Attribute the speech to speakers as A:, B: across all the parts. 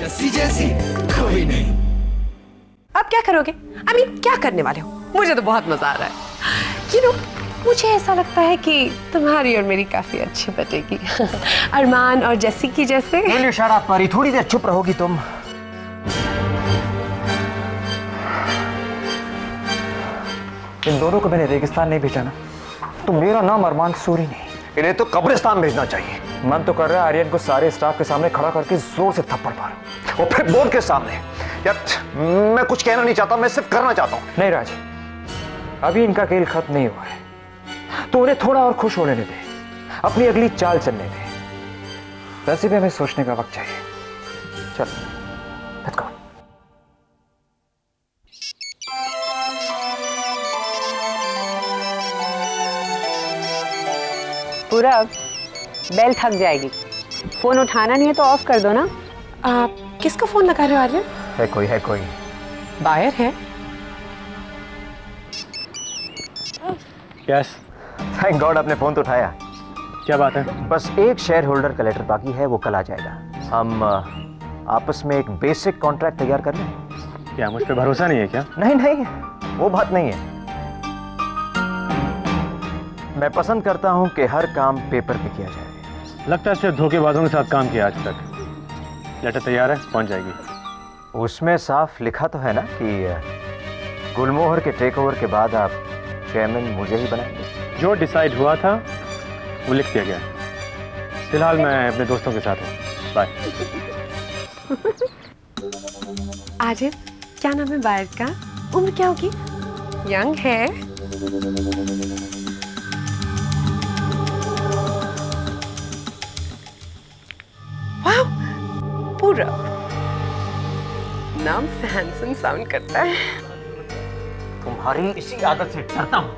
A: जस्सी जैसी कोई नहीं।
B: अब क्या करोगे? क्या करने वाले हो? मुझे तो बहुत मजा आ रहा है। मुझे ऐसा लगता है कि तुम्हारी और मेरी काफी अच्छी बटेगी। अरमान और जैसी की जैसे।
C: शराब पारी, थोड़ी देर चुप रहोगी तुम? इन दोनों को मैंने रेगिस्तान नहीं भेजा ना, तो मेरा नाम अरमान सूरी नहीं, इन्हें तो कब्रिस्तान भेजना चाहिए। मन तो कर रहा है आर्यन को सारे स्टाफ के सामने खड़ा करके जोर से थप्पड़ मारो, और फिर बोर्ड के सामने। यार मैं कुछ कहना नहीं चाहता, मैं सिर्फ करना चाहता हूं। नहीं राज, अभी इनका खेल खत्म नहीं हुआ है, तो उन्हें थोड़ा और खुश होने दे, अपनी अगली चाल चलने दे। वैसे भी हमें सोचने का वक्त चाहिए। चल लेट्स गो।
B: पूरा बेल थक जाएगी। फोन उठाना नहीं है तो ऑफ कर दो ना। आप किसका फोन लगा रहे हो आर्यन?
C: है कोई
B: बाहर है।
C: यस, थैंक गॉड आपने फोन तो उठाया। क्या बात है? बस एक शेयर होल्डर का लेटर बाकी है, वो कल आ जाएगा। हम आपस में एक बेसिक कॉन्ट्रैक्ट तैयार कर लें। क्या मुझ पे भरोसा नहीं है क्या? नहीं, वो बात नहीं है। मैं पसंद करता हूं कि हर काम पेपर पे किया जाए।
D: लगता है सिर्फ धोखेबाजों के साथ काम किया आज तक। लेटर तैयार है, पहुंच जाएगी।
C: उसमें साफ लिखा तो है ना कि गुलमोहर के टेक ओवर के बाद आप चेयरमैन मुझे ही बनाएंगे।
D: जो डिसाइड हुआ था वो लिख दिया गया। फिलहाल मैं अपने दोस्तों के साथ हूँ। बाय।
B: आर्यन, क्या नाम है बायर का? उम्र क्या होगी? यंग है। वाह, पूरा नाम से हैंडसम साउंड करता है।
C: तुम्हारी इसी आदत से डरता हूँ।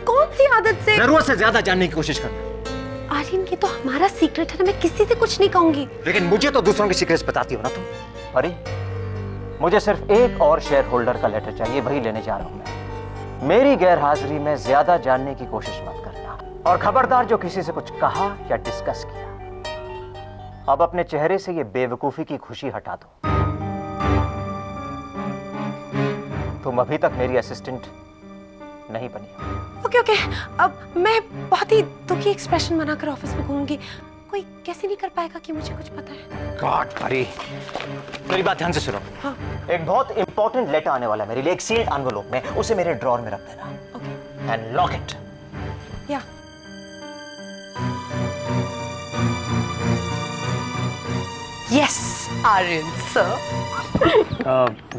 B: कौन सी आदत से?
C: जरूरत से ज्यादा जानने की कोशिश करना।
B: आर्यन, ये तो हमारा सीक्रेट है ना, मैं किसी से कुछ नहीं कहूंगी।
C: लेकिन मुझे तो दूसरों की सीक्रेट्स बताती हो ना तुम। अरे मुझे सिर्फ एक और शेयर होल्डर का लेटर चाहिए, वही लेने जा रहा हूं मैं। मेरी गैर हाजिरी में ज्यादा जानने की कोशिश मत करना, और खबरदार जो किसी से कुछ कहा या डिस्कस किया, अब अपने चेहरे से ये बेवकूफी की खुशी हटा दो। तुम अभी तक मेरी असिस्टेंट नहीं बनी हो।
B: ओके, अब मैं बहुत ही दुखी एक्सप्रेशन बनाकर ऑफिस में घूमूंगी। कोई कैसे नहीं कर पाएगा कि मुझे कुछ पता है।
C: गॉड परी, मेरी बात ध्यान से सुनो।
B: हाँ।
C: एक बहुत इंपॉर्टेंट लेटर आने वाला है मेरे लिए, एक सील्ड एनवेलप में। उसे मेरे ड्रॉअर में रख देना।
B: Okay.
C: And lock it.
B: Yeah. Yes Aryan sir.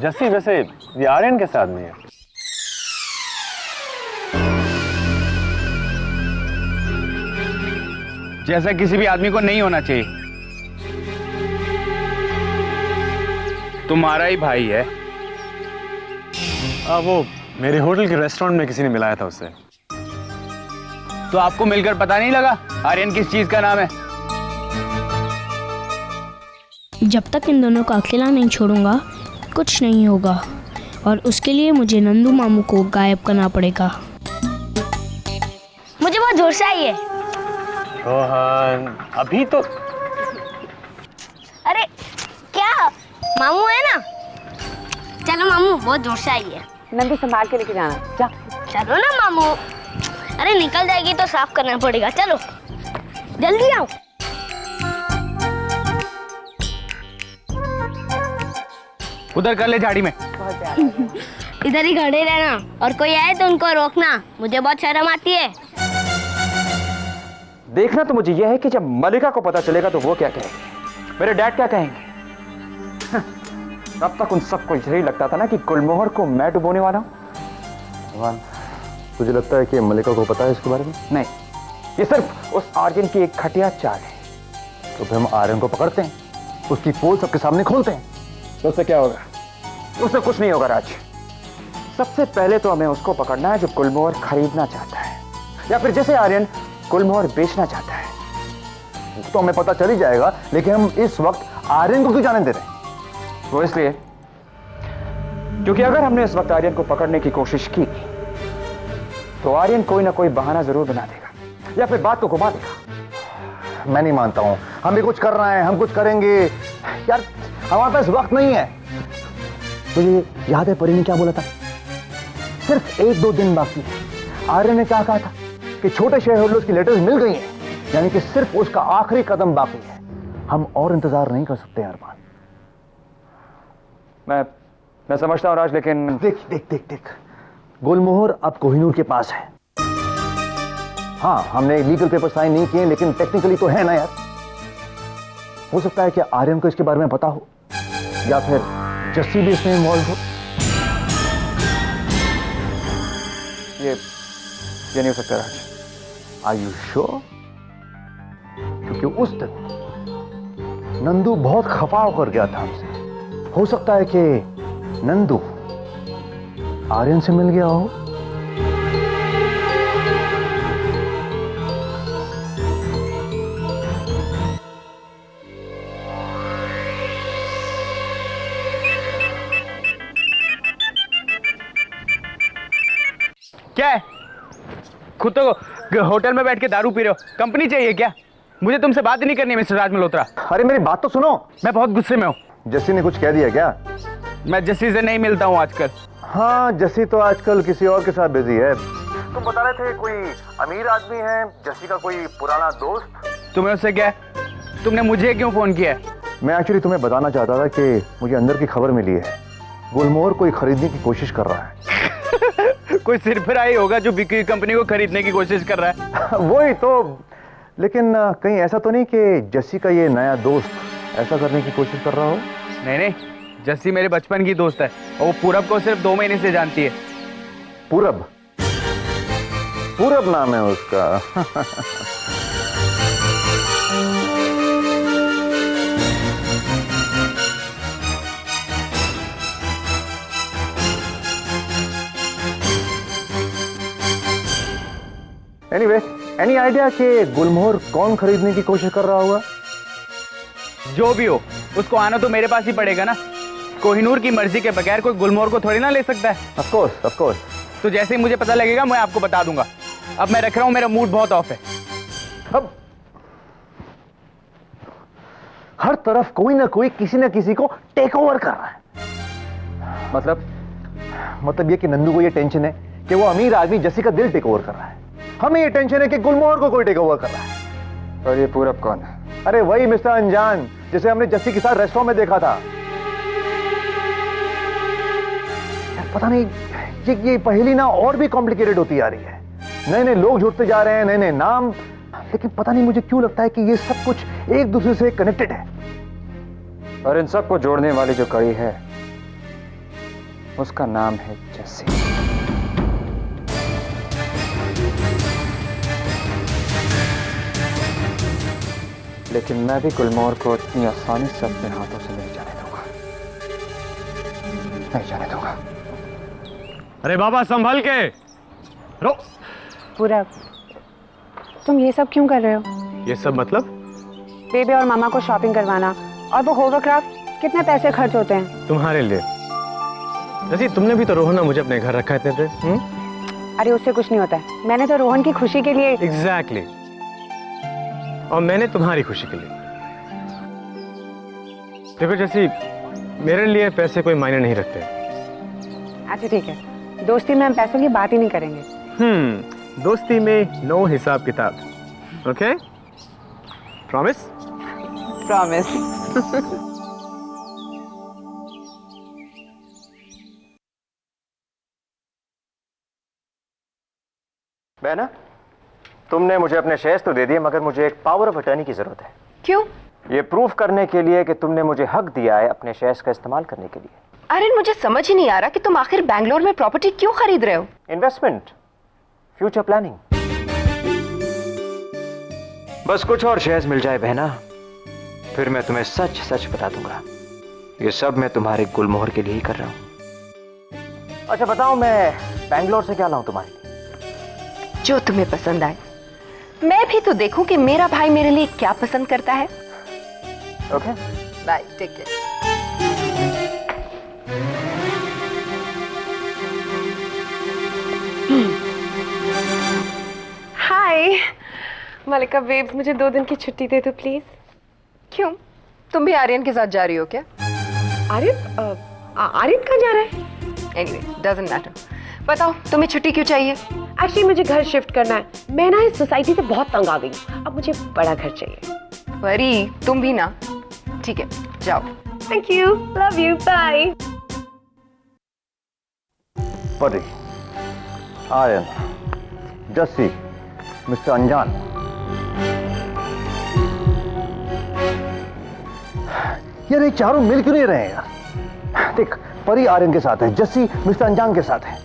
D: Jassi, वैसे ये आर्यन के साथ में है।
E: जैसा किसी भी आदमी को नहीं होना चाहिए। तुम्हारा ही भाई है।
D: वो मेरे होटल के रेस्टोरेंट में किसी ने मिलाया था उससे।
E: तो आपको मिलकर पता नहीं लगा आर्यन किस चीज का नाम है?
F: जब तक इन दोनों को अकेला नहीं छोड़ूंगा कुछ नहीं होगा, और उसके लिए मुझे नंदू मामू को गायब करना पड़ेगा।
G: मुझे बहुत जोर से आई है।
D: रोहन, अभी तो।
G: अरे क्या, मामू है ना? चलो मामू, बहुत जोर से आई है।
B: नंदू संभाल के लेके जाना। जा।
G: चलो ना मामू। अरे निकल जाएगी तो साफ करना पड़ेगा। चलो जल्दी आओ।
E: उधर कर ले झाड़ी में।
G: इधर ही खड़े रहना, और कोई आए तो उनको रोकना। मुझे बहुत शर्म आती है।
C: देखना तो मुझे यह है कि जब मलिका को पता चलेगा तो वो क्या कहेगी, मेरे डैड क्या कहेंगे। तब तक उन सबको यही लगता था ना कि गुलमोहर को मैं डुबोने वाला हूं। तुझे लगता है कि मलिका को पता है इसके बारे में? नहीं, ये सिर्फ उस आर्यन की एक घटिया चाल है। तो फिर हम आर्यन को पकड़ते हैं, उसकी पोल सबके सामने खोलते हैं, तो उससे क्या होगा? उससे कुछ नहीं होगा राज। सबसे पहले तो हमें उसको पकड़ना है जो गुलमोहर खरीदना चाहता है, या फिर जैसे आर्यन गुलमोहर बेचना चाहता है। तो हमें पता चल ही जाएगा, लेकिन हम इस वक्त आर्यन को क्यों जाने दे रहे हैं? वो इसलिए क्योंकि अगर हमने इस वक्त आर्यन को पकड़ने की कोशिश की तो आर्यन कोई ना कोई बहाना जरूर बना देगा, या फिर बात को घुमा देगा। मैं नहीं मानता हूं। हम भी कुछ कर रहे हैं, हम कुछ करेंगे। यार हमारे पास वक्त नहीं है। तुझे याद है परी ने क्या बोला था? सिर्फ 1-2 दिन बाकी है। आर्यन ने क्या कहा था कि छोटे शेयर होल्डर्स की लेटर्स मिल गई हैं, यानी कि सिर्फ उसका आखिरी कदम बाकी है। हम और इंतजार नहीं कर सकते अरमान।
D: मैं समझता हूँ राज, लेकिन
C: देख गुलमोहर अब कोहिनूर के पास है। हाँ, हमने लीगल पेपर साइन नहीं किए, लेकिन टेक्निकली तो है ना यार। हो सकता है कि आर्यन को इसके बारे में पता हो, या फिर जस्सी भी इसमें इन्वॉल्व हो।
D: ये नहीं हो सकता राज।
C: Are you sure? क्योंकि उस दिन नंदू बहुत खफा होकर गया था हमसे। हो सकता है कि नंदू आर्यन से मिल गया हो।
E: क्या है? खुद तो होटल में बैठ के दारू पी रहे हो, कंपनी चाहिए क्या? मुझे तुमसे बात ही नहीं करनी मिस्टर राज मल्होत्रा।
C: अरे मेरी बात तो सुनो।
E: मैं बहुत गुस्से में हूँ।
C: जस्सी ने कुछ कह दिया क्या?
E: मैं जस्सी से नहीं मिलता हूँ आजकल।
C: हाँ, जस्सी तो आजकल किसी और के साथ बिजी है। तुम बता रहे थे कोई अमीर आदमी है, जस्सी का कोई पुराना दोस्त।
E: तुम्हें उससे क्या है? तुमने मुझे क्यों फोन किया है?
C: मैं एक्चुअली तुम्हें बताना चाहता था कि मुझे अंदर की खबर मिली है, गुलमोहर कोई खरीदने की कोशिश कर रहा है।
E: कोई सिरफिराई होगा जो बिकी हुई कंपनी को खरीदने की कोशिश कर रहा है।
C: वही तो। लेकिन कहीं ऐसा तो नहीं कि जस्सी का ये नया दोस्त ऐसा करने की कोशिश कर रहा हो?
E: नहीं, जस्सी मेरे बचपन की दोस्त है और वो पूरब को सिर्फ 2 महीने से जानती है।
C: पूरब नाम है उसका। एनीवे, एनी आइडिया कि गुलमोहर कौन खरीदने की कोशिश कर रहा होगा?
E: जो भी हो, उसको आना तो मेरे पास ही पड़ेगा ना। कोहिनूर की मर्जी के बगैर कोई गुलमोहर को थोड़ी ना ले सकता है।
C: Of course.
E: तो जैसे ही मुझे पता लगेगा मैं आपको बता दूंगा। अब मैं रख रहा हूं, मेरा मूड बहुत ऑफ है।
C: अब हर तरफ कोई ना कोई किसी ना किसी को टेक ओवर कर रहा है। मतलब ये कि नंदू को ये टेंशन है कि वो अमीर आदमी जस्सी का दिल टेक ओवर कर रहा है। हमें ये टेंशन है कि गुलमोहर को कोई टेक ओवर कर रहा है।
D: और ये पूरब कौन है?
C: अरे वही मिस्टर अनजान जिसे हमने जस्सी के साथ रेस्टोरेंट में देखा था। पता नहीं ये पहेली ना और भी कॉम्प्लिकेटेड होती जा रही है। नए लोग जुड़ते जा रहे हैं, नए नाम, लेकिन पता नहीं मुझे क्यों लगता है कि ये सब कुछ एक दूसरे से कनेक्टेड है।
D: और इन सबको जोड़ने वाली जो कड़ी है उसका नाम है जस्सी। लेकिन मैं भी गुलमोहर को इतनी आसानी से अपने हाथों से नहीं जाने दूंगा। अरे बाबा संभल के रो।
B: पूरब, तुम ये सब क्यों कर रहे हो?
D: ये सब मतलब?
B: बेबी और मामा को शॉपिंग करवाना और वो होवरक्राफ्ट, कितने पैसे खर्च होते हैं?
D: तुम्हारे लिए। जैसे तुमने भी तो रोहन ने मुझे अपने घर रखा है इतने देर।
B: अरे उससे कुछ नहीं होता है। मैंने तो रोहन की खुशी के लिए।
D: एग्जैक्टली। और मैंने तुम्हारी खुशी के लिए। देखो जैसी, मेरे लिए पैसे कोई मायने नहीं रखते।
B: अच्छा ठीक है, दोस्ती में हम पैसों की बात ही नहीं करेंगे।
D: दोस्ती में नो हिसाब किताब। ओके? प्रॉमिस?
B: प्रॉमिस।
C: बहना, तुमने मुझे अपने शेयर्स तो दे दिए, मगर मुझे एक पावर ऑफ अटर्नी की जरूरत है।
B: क्यों?
C: ये प्रूफ करने के लिए कि तुमने मुझे हक दिया है अपने शेयर्स का इस्तेमाल करने के लिए।
B: अरे मुझे समझ ही नहीं आ रहा कि तुम आखिर बैंगलोर में प्रॉपर्टी क्यों खरीद रहे हो?
C: Investment, future planning. बस कुछ और शेयर्स मिल जाए बहना, फिर मैं तुम्हें सच सच बता दूंगा। ये सब मैं तुम्हारे गुलमोहर के लिए ही कर रहा हूं। अच्छा बताओ, मैं बैंगलोर से क्या लाऊं तुम्हारे लिए?
B: जो तुम्हें पसंद आए। मैं भी तो देखूं कि मेरा भाई मेरे लिए क्या पसंद करता है।
C: Okay,
B: bye, take care. Hi Malika babes, मुझे 2 दिन की छुट्टी दे दो प्लीज।
H: क्यों? तुम भी आर्यन के साथ जा रही हो क्या?
B: आरिफ आरिफ कहाँ जा रहा है? Anyway doesn't matter. बताओ तुम्हें छुट्टी क्यों चाहिए? एक्चुअली मुझे घर शिफ्ट करना है। मैं ना इस सोसाइटी से बहुत तंग आ गई हूँ। अब मुझे बड़ा घर चाहिए।
H: परी तुम भी ना। ठीक है जाओ।
B: Thank you, love you, bye.
I: Pari, Aryan, Jassi, mister अनजान, यार ये चारों मिल क्यों नहीं रहे हैं यार? देख, परी आर्यन के साथ है, जस्सी मिस्टर अनजान के साथ है।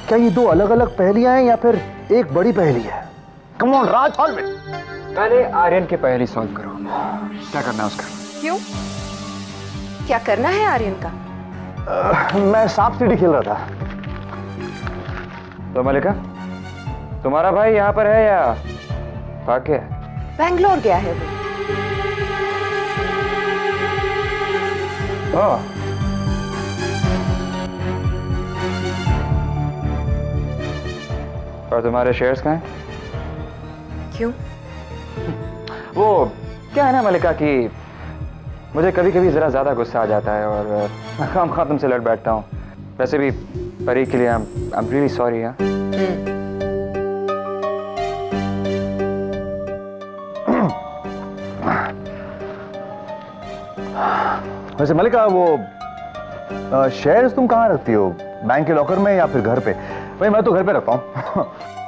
I: क्या ये दो अलग अलग पहेलियां हैं या फिर एक बड़ी पहेली है? कम ऑन राज, हॉल में।
C: पहले आर्यन की पहेली सॉल्व करो। क्या करना है उसका?
H: क्यों, क्या करना है आर्यन का?
I: मैं सांप सीढ़ी खेल रहा था।
C: तो मलिका, तुम्हारा भाई यहाँ पर है या भाग गया?
H: बैंगलोर गया है वो।
C: ओह, और तुम्हारे शेयर्स कहाँ हैं?
H: क्यों?
C: वो क्या है ना मलिका कि मुझे कभी कभी जरा ज्यादा गुस्सा आ जाता है और खामखा तुमसे लड़ बैठता हूँ। वैसे भी परी के लिए आई एम रियली सॉरी। हाँ,
I: वैसे मलिका, वो शेयर्स तुम कहाँ रखती हो? बैंक के लॉकर में या फिर घर पे? भाई मैं तो घर पे रखता हूँ।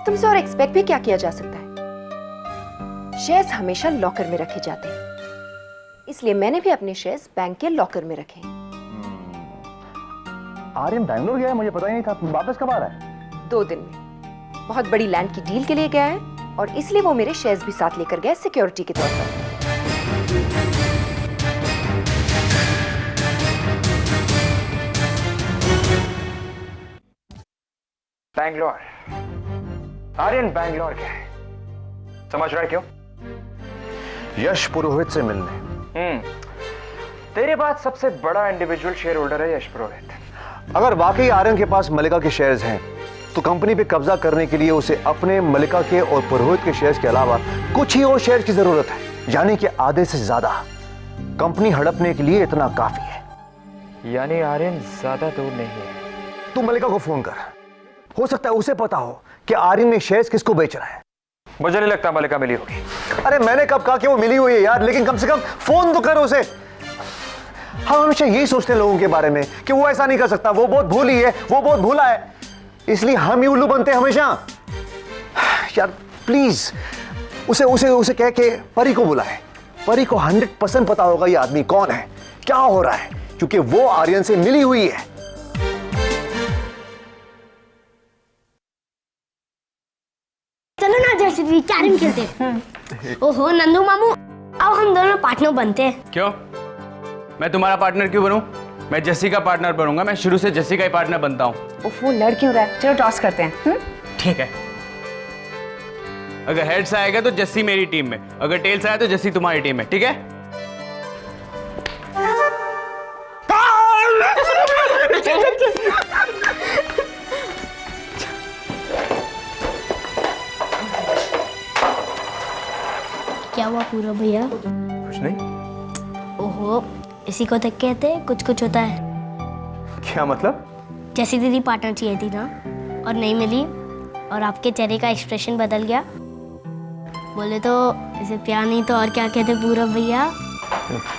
H: तुमसे और एक्सपेक्ट भी क्या किया जा सकता है? शेयर्स हमेशा लॉकर में रखे जाते हैं, इसलिए मैंने भी अपने शेयर्स बैंक के लॉकर में रखे हैं।
I: आर्यन बैंगलोर गया है, मुझे पता ही नहीं था। वापस कब आ रहा है?
H: 2 दिन में। बहुत बड़ी लैंड की डील के लिए गया है और इसलिए वो मेरे शेयर्स भी साथ लेकर गया सिक्योरिटी के तौर पर।
C: बैंगलोर। आर्यन बैंगलोर गया है, समझ रहा है क्यों?
I: यश पुरोहित से मिलने।
C: तेरे पास सबसे बड़ा इंडिविजुअल शेयर होल्डर है यश पुरोहित।
I: अगर वाकई आर्यन के पास मलिका के शेयर्स हैं तो कंपनी पे कब्जा करने के लिए उसे अपने, मलिका के और पुरोहित के शेयर्स के अलावा कुछ ही और शेयर्स की जरूरत है, यानी कि आधे से ज्यादा। कंपनी हड़पने के लिए इतना काफी है।
C: यानी आर्यन ज्यादा दूर नहीं है।
I: तू मलिका को फोन कर, हो सकता है उसे पता हो कि आर्यन ने शेयर्स किसको बेच रहा है।
C: मुझे नहीं लगता मलिका मिली होगी।
I: अरे मैंने कब कहा कि वो मिली हुई है यार, लेकिन कम से कम फोन तो करो उसे। हम हमेशा यही सोचते हैं लोगों के बारे में कि वो ऐसा नहीं कर सकता, वो बहुत भोली है, वो बहुत भोला है, इसलिए हम ही उल्लू बनते हैं हमेशा। यार प्लीज उसे उसे उसे कह के परी को बुलाए। परी को 100% पता होगा ये आदमी कौन है, क्या हो रहा है, क्योंकि वो आर्यन से मिली हुई है।
G: चलो ना जैसे कैरम खेलते हैं। ओहो नंदू मामू, अब हम दोनों पार्टनर बनते हैं।
E: क्यों, मैं तुम्हारा पार्टनर क्यों बनूं? मैं जस्सी का पार्टनर बनूंगा। मैं शुरू से जस्सी का ही पार्टनर बनता हूं।
H: वो लड़ क्यों रहा है? चलो टॉस करते हैं।
E: ठीक है। अगर हेड्स आएगा तो जस्सी मेरी टीम में, अगर टेल्स आया तो जस्सी तुम्हारी टीम में, ठीक है?
F: क्या हुआ पूरा भैया?
D: कुछ नहीं।
F: ओहो, इसी को तक कहते हैं कुछ कुछ होता है।
D: क्या मतलब?
F: जैसी दीदी पार्टनर चाहिए थी ना और नहीं मिली, और आपके चेहरे का एक्सप्रेशन बदल गया। बोले तो इसे प्यार नहीं तो और क्या कहते पूरब भैया।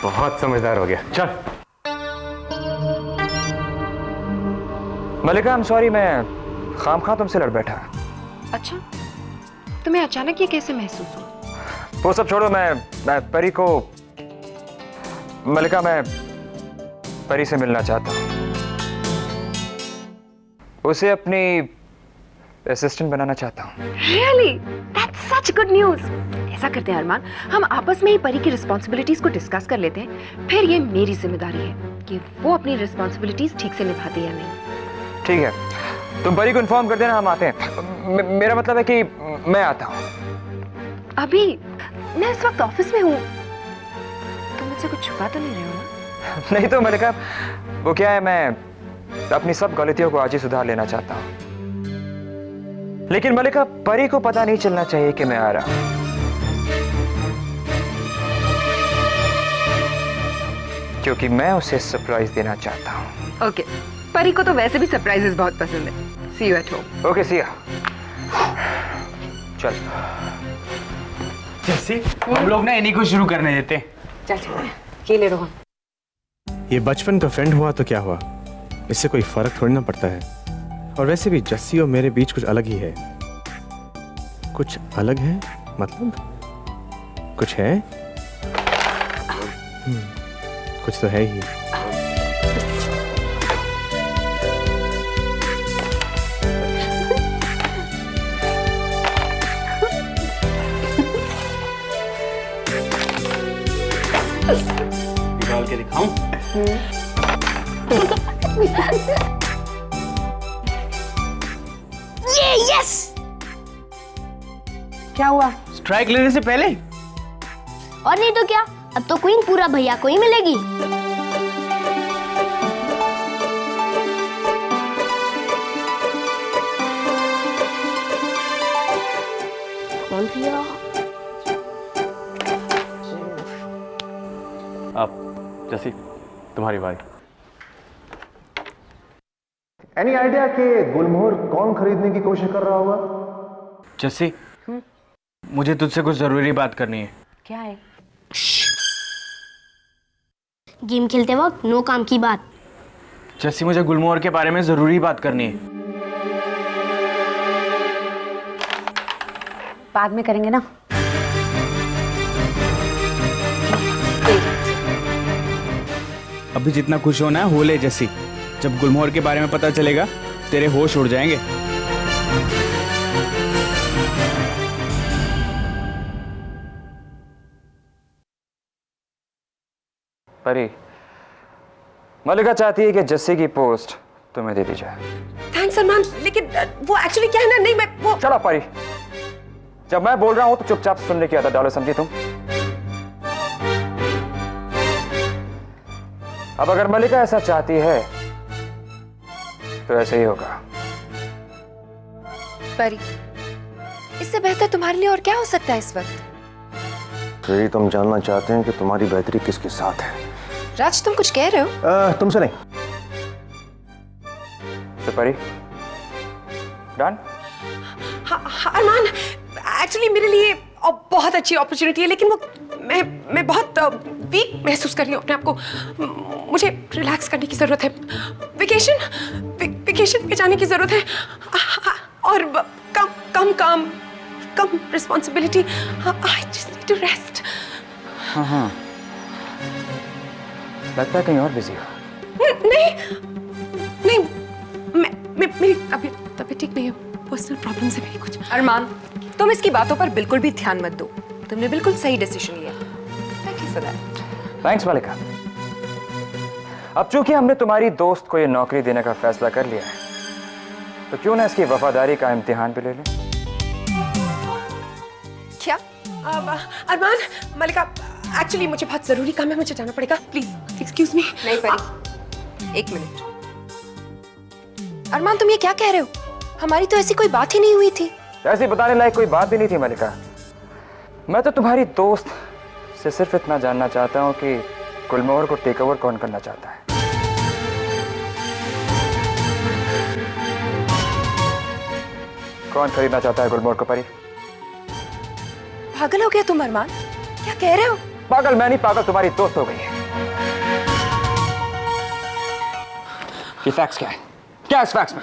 D: बहुत समझदार हो गया। चल
C: मलिका, आई एम सॉरी, मैं खामखा तुमसे लड़ बैठा।
H: अच्छा, तुम्हें अचानक ये कैसे महसूस हुआ?
C: वो सब छोड़ो, मैं परी को, मलिका मैं परी से मिलना चाहता हूँ। उसे अपनी असिस्टेंट बनाना चाहता हूँ।
B: Really? That's such good news. ऐसा करते हैं अरमान, हम आपस में ही परी की रिस्पॉन्सिबिलिटीज को डिस्कस कर लेते हैं, फिर ये मेरी जिम्मेदारी है कि वो अपनी रिस्पॉन्सिबिलिटीज ठीक से निभाती या नहीं।
C: ठीक है, तुम परी को इन्फॉर्म कर देना, हम आते हैं। मेरा मतलब है कि मैं आता हूँ।
B: अभी मैं इस वक्त ऑफिस में हूँ, तुम मुझसे कुछ छुपा तो नहीं रहे हो ना?
C: नहीं तो मलिका, वो क्या है, मैं अपनी सब गलतियों को आज ही सुधार लेना चाहता हूँ, लेकिन मलिका परी को पता नहीं चलना चाहिए कि मैं आ रहा हूँ। क्योंकि मैं उसे सरप्राइज देना चाहता हूँ।
B: ओके, परी को तो वैसे भी सरप्राइजेस बहुत पसंद है। See you at home.
C: Okay Siya, चल।
E: जैसे हम लोग ना इन्हीं को शुरू करने देते हैं।
B: चल ठीक है, केले रोहन।
D: ये बचपन का फ्रेंड हुआ तो क्या हुआ, इससे कोई फर्क थोड़ी ना पड़ता है। और वैसे भी जस्सी और मेरे बीच कुछ अलग ही है। कुछ अलग है मतलब कुछ है। कुछ तो है ही।
E: निकाल के दिखाऊं?
G: ये यस।
B: क्या हुआ?
E: स्ट्राइक लेने से पहले
G: और नहीं तो क्या, अब तो क्वीन पूरा भैया को ही मिलेगी। कौन भैया?
D: अब जस्सी तुम्हारी बारी।
I: एनी आइडिया कि गुलमोहर कौन खरीदने की कोशिश कर रहा होगा?
E: जस्सी, मुझे तुझसे कुछ जरूरी बात करनी है।
B: क्या है?
G: गेम खेलते वक्त नो काम की बात।
E: जस्सी, मुझे गुलमोहर के बारे में जरूरी बात करनी है।
B: बाद में करेंगे ना।
E: अभी जितना खुश होना है हो ले जस्सी। जब गुलमोहर के बारे में पता चलेगा तेरे होश उड़ जाएंगे।
C: परी, मलिका चाहती है कि जस्सी की पोस्ट तुम्हें दे दी जाए।
B: थैंक्स अरमान, लेकिन वो एक्चुअली क्या है ना, नहीं मैं वो।
C: चलो परी, जब मैं बोल रहा हूं तो चुपचाप सुनने की आदत डालो, समझी तुम? अब अगर मलिका ऐसा चाहती है तो ऐसे ही होगा।
H: परी, इससे बेहतर तुम्हारे लिए और क्या हो सकता है इस वक्त?
I: यही तुम जानना चाहते हैं कि तुम्हारी बेहतरी किसके साथ है?
H: राज, तुम कुछ कह रहे हो?
I: तुमसे नहीं।
C: तो परी, डन?
B: हाँ अरमान, एक्चुअली मेरे लिए बहुत अच्छी अपॉर्चुनिटी है, लेकिन वो मैं बहुत वीक महसूस कर रही हूँ अपने आप को। मुझे रिलैक्स करने की जरूरत है। वेकेशन पे जाने की जरूरत है, और कम responsibility. I just need to rest.
C: हाँ, लगता है कहीं और बिजी हो।
B: नहीं, मेरी तबीयत ठीक नहीं है। पर्सनल प्रॉब्लम्स है मेरी कुछ।
H: अरमान, तुम इसकी बातों पर बिल्कुल भी ध्यान मत दो। तुमने बिल्कुल सही डिसीजन लिया। Thank you for that.
C: Thanks Malika. अब चूंकि हमने तुम्हारी दोस्त को ये नौकरी देने का फैसला कर लिया है, तो क्यों ना इसकी वफादारी का इम्तिहान भी ले लें?
H: क्या?
B: अरमान, मलिका, एक्चुअली मुझे बहुत जरूरी काम है, मुझे जाना पड़ेगा। Please excuse me.
H: नहीं परी, एक मिनट। अरमान, तुम ये क्या कह रहे हो? हमारी तो ऐसी कोई बात ही नहीं हुई थी।
C: ऐसी बताने लायक कोई बात भी नहीं थी मलिका। मैं तो तुम्हारी दोस्त से सिर्फ इतना जानना चाहता हूं कि गुलमोहर को टेक ओवर कौन करना चाहता है। कौन खरीदना चाहता है गुलमोहर को परी?
H: पागल हो गया तुम अरमान? क्या कह रहे हो?
C: पागल मैं नहीं, पागल तुम्हारी दोस्त हो गई है। ये फैक्स क्या है? क्या इस फैक्स में?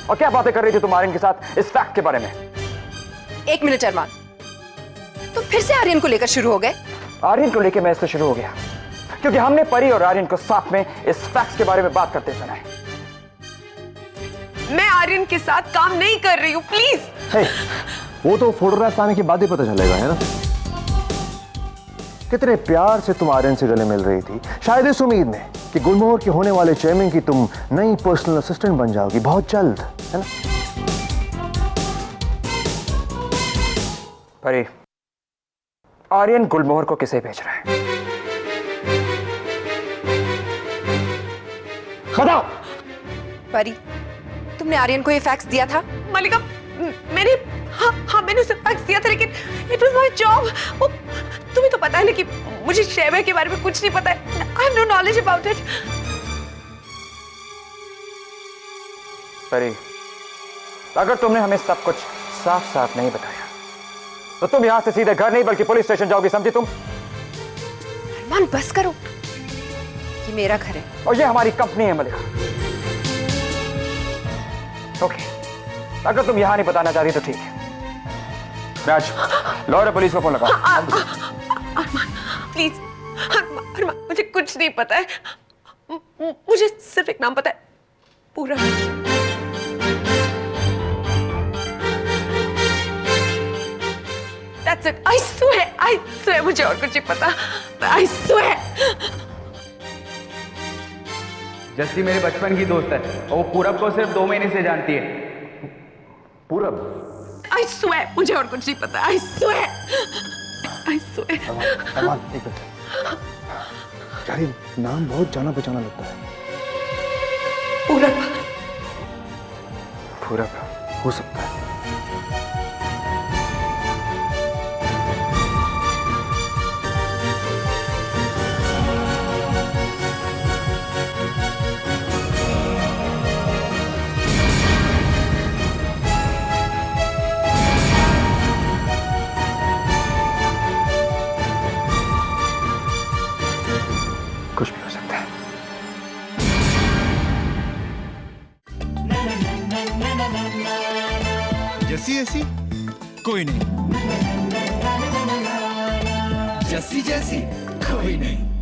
C: और क्या बातें कर रही थी तुम आर्यन के साथ इस फैक्ट के बारे में?
H: एक मिनट अरमान, तुम फिर से आर्यन को लेकर शुरू हो गए?
C: आर्यन को लेकर मैं इससे शुरू हो गया क्योंकि हमने परी और आर्यन को साथ में इस फैक्ट के बारे में बात करते सुना है।
B: मैं आर्यन के साथ काम नहीं कर रही हूँ, प्लीज।
I: hey, वो तो फोटोग्राफ आने के बाद ही पता चलेगा, है ना? कितने प्यार से तुम आर्यन से गले मिल रही थी, शायद इस उम्मीद में कि गुलमोहर के होने वाले चेयरमैन की तुम नई पर्सनल असिस्टेंट बन जाओगी बहुत जल्द, है ना?
C: परी, आर्यन गुलमोहर को किसे भेज रहा है? बताओ।
H: परी, तुमने आर्यन को ये फैक्स दिया था?
B: मलिका, मैंने मैंने उसे फैक्स दिया था, लेकिन इट वाज माय जॉब। तुम्हें तो पता है ना कि मुझे शैवे के बारे में कुछ नहीं पता है। I have no knowledge about it.
C: Pari, अगर तुमने हमें सब कुछ साफ साफ नहीं बताया तो तुम यहां से सीधे घर नहीं बल्कि पुलिस स्टेशन जाओगी, समझी तुम?
H: अरमान बस करो, ये मेरा घर है।
C: और ये हमारी कंपनी है मलिका। ओके, अगर तुम यहां नहीं बताना चाहती तो ठीक है। मैं आज लॉयर पुलिस को फोन लगा।
B: अरमान प्लीज, अरमान मुझे कुछ नहीं पता है। मुझे सिर्फ एक नाम पता है, पूरा। That's it. I swear मुझे और कुछ नहीं पता। I swear.
E: जस्सी मेरे बचपन की दोस्त है और वो पूरब को सिर्फ 2 महीने से जानती है।
I: पूरब?
B: I swear मुझे और कुछ नहीं पता। I swear.
I: अरमान एक मिनट यार, ये नाम बहुत जाना पहचाना लगता है।
B: पूरब।
I: पूरब हो सकता है। कुछ भी हो सकता है।
A: जैसी ऐसी कोई नहीं, जैसी जैसी कोई नहीं।